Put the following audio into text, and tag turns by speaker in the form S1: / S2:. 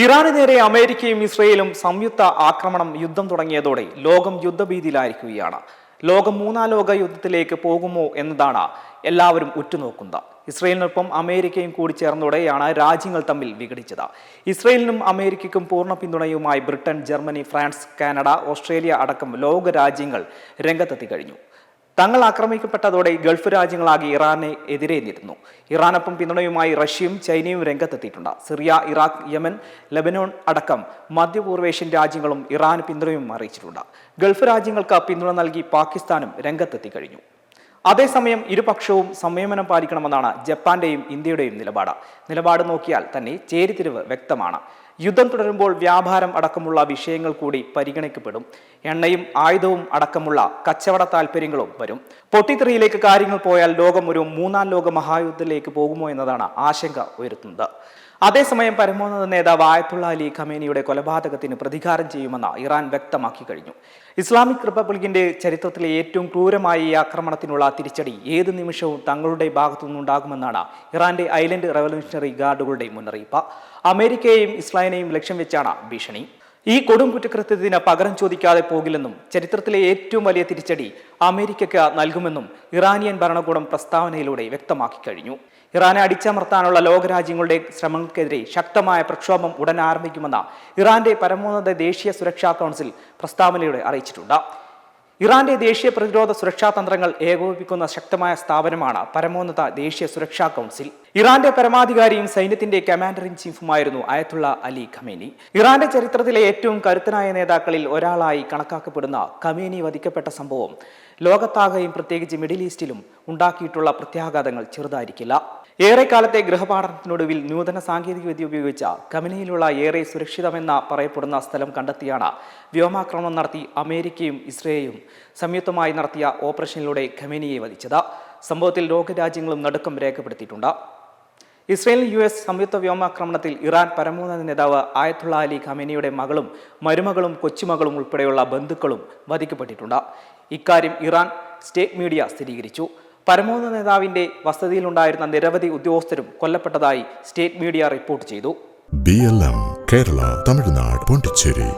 S1: ഇറാന് നേരെ അമേരിക്കയും ഇസ്രയേലും സംയുക്ത ആക്രമണം യുദ്ധം തുടങ്ങിയതോടെ ലോകം യുദ്ധഭീതിയിലായിരിക്കുകയാണ്. ലോകം മൂന്നാം ലോക യുദ്ധത്തിലേക്ക് പോകുമോ എന്നതാണ് എല്ലാവരും ഉറ്റുനോക്കുന്നത്. ഇസ്രയേലിനൊപ്പം അമേരിക്കയും കൂടി ചേർന്നതോടെയാണ് രാജ്യങ്ങൾ തമ്മിൽ വിഘടിച്ചത്. ഇസ്രയേലിനും അമേരിക്കയ്ക്കും പൂർണ്ണ പിന്തുണയുമായി Britain, Germany, France, Canada, Australia അടക്കം ലോക രാജ്യങ്ങൾ രംഗത്തെത്തി കഴിഞ്ഞു. തങ്ങൾ ആക്രമിക്കപ്പെട്ടതോടെ ഗൾഫ് രാജ്യങ്ങളാകെ ഇറാനെ എതിരെ നിന്നു. ഇറാനൊപ്പം പിന്തുണയുമായി റഷ്യയും ചൈനയും രംഗത്തെത്തിയിട്ടുണ്ട്. സിറിയ, ഇറാഖ്, യമൻ, ലെബനോൺ അടക്കം മധ്യപൂർവേഷ്യൻ രാജ്യങ്ങളും ഇറാന് പിന്തുണയും അറിയിച്ചിട്ടുണ്ട്. ഗൾഫ് രാജ്യങ്ങൾക്ക് പിന്തുണ നൽകി പാകിസ്ഥാനും രംഗത്തെത്തി കഴിഞ്ഞു. അതേസമയം ഇരുപക്ഷവും സംയമനം പാലിക്കണമെന്നാണ് ജപ്പാന്റെയും ഇന്ത്യയുടെയും നിലപാട് നോക്കിയാൽ തന്നെ ചേരിതിരിവ് വ്യക്തമാണ്. യുദ്ധം തുടരുമ്പോൾ വ്യാപാരം അടക്കമുള്ള വിഷയങ്ങൾ കൂടി പരിഗണിക്കപ്പെടും. എണ്ണയും ആയുധവും അടക്കമുള്ള കച്ചവട താല്പര്യങ്ങളും വരും. പൊട്ടിത്തെറിയിലേക്ക് കാര്യങ്ങൾ പോയാൽ ലോകം ഒരു മൂന്നാം ലോക മഹായുദ്ധത്തിലേക്ക് പോകുമോ എന്നതാണ് ആശങ്ക ഉയർത്തുന്നത്. അതേസമയം പരമോന്നത നേതാവ് ആയത്തുള്ള അലി ഖമേനിയുടെ കൊലപാതകത്തിന് പ്രതികാരം ചെയ്യുമെന്ന് ഇറാൻ വ്യക്തമാക്കി കഴിഞ്ഞു. ഇസ്ലാമിക് റിപ്പബ്ലിക്കിന്റെ ചരിത്രത്തിലെ ഏറ്റവും ക്രൂരമായ ഈ ആക്രമണത്തിനുള്ള തിരിച്ചടി ഏത് നിമിഷവും തങ്ങളുടെ ഭാഗത്തുനിന്നുണ്ടാകുമെന്നാണ് ഇറാന്റെ ഐലൻഡ് റവല്യൂഷണറി ഗാർഡുകളുടെ മുന്നറിയിപ്പ്. അമേരിക്കയെയും ഇസ്രായേലിനെയും ലക്ഷ്യം വെച്ചാണ് ഭീഷണി. ഈ കൊടും കുറ്റകൃത്യത്തിന് പകരം ചോദിക്കാതെ പോകില്ലെന്നും ചരിത്രത്തിലെ ഏറ്റവും വലിയ തിരിച്ചടി അമേരിക്കയ്ക്ക് നൽകുമെന്നും ഇറാനിയൻ ഭരണകൂടം പ്രസ്താവനയിലൂടെ വ്യക്തമാക്കി കഴിഞ്ഞു. ഇറാനെ അടിച്ചമർത്താനുള്ള ലോകരാജ്യങ്ങളുടെ ശ്രമങ്ങൾക്കെതിരെ ശക്തമായ പ്രക്ഷോഭം ഉടൻ ആരംഭിക്കുമെന്ന് ഇറാന്റെ പരമോന്നത ദേശീയ സുരക്ഷാ കൗൺസിൽ പ്രസ്താവനയിലൂടെ അറിയിച്ചിട്ടുണ്ട്. ഇറാന്റെ ദേശീയ പ്രതിരോധ സുരക്ഷാ തന്ത്രങ്ങൾ ഏകോപിപ്പിക്കുന്ന ശക്തമായ സ്ഥാപനമാണ് പരമോന്നത ദേശീയ സുരക്ഷാ കൗൺസിൽ. ഇറാന്റെ പരമാധികാരിയും സൈന്യത്തിന്റെ കമാൻഡർ ഇൻ ചീഫുമായിരുന്നു ആയത്തുള്ള അലി ഖമേനി. ഇറാന്റെ ചരിത്രത്തിലെ ഏറ്റവും കരുത്തനായ നേതാക്കളിൽ ഒരാളായി കണക്കാക്കപ്പെടുന്ന ഖമേനി വധിക്കപ്പെട്ട സംഭവം ലോകത്താകെയും പ്രത്യേകിച്ച് മിഡിൽ ഈസ്റ്റിലും ഉണ്ടാക്കിയിട്ടുള്ള പ്രത്യാഘാതങ്ങൾ ചെറുതായിരിക്കില്ല. ഏറെക്കാലത്തെ ഗൃഹപാഠനത്തിനൊടുവിൽ നൂതന സാങ്കേതിക വിദ്യ ഉപയോഗിച്ച ഖമേനിയിലുള്ള ഏറെ സുരക്ഷിതമെന്ന് പറയപ്പെടുന്ന സ്ഥലം കണ്ടെത്തിയാണ് വ്യോമാക്രമണം നടത്തി അമേരിക്കയും ഇസ്രയേലും സംയുക്തമായി നടത്തിയ ഓപ്പറേഷനിലൂടെ ഖമേനിയെ വധിച്ചത്. സംഭവത്തിൽ ലോകരാജ്യങ്ങളും നടുക്കം രേഖപ്പെടുത്തിയിട്ടുണ്ട്. ഇസ്രയേൽ US സംയുക്ത വ്യോമാക്രമണത്തിൽ ഇറാൻ പരമോന്നത നേതാവ് ആയത്തുള്ള അലി ഖമേനിയുടെ മകളും മരുമകളും കൊച്ചുമകളും ഉൾപ്പെടെയുള്ള ബന്ധുക്കളും വധിക്കപ്പെട്ടിട്ടുണ്ട്. ഇക്കാര്യം ഇറാൻ സ്റ്റേറ്റ് മീഡിയ സ്ഥിരീകരിച്ചു. പരമോന്നത നേതാവിന്റെ വസതിയിലുണ്ടായിരുന്ന നിരവധി ഉദ്യോഗസ്ഥരും കൊല്ലപ്പെട്ടതായി സ്റ്റേറ്റ് മീഡിയ റിപ്പോർട്ട് ചെയ്തു.
S2: BLM കേരള, തമിഴ്നാട്, പോണ്ടിച്ചേരി.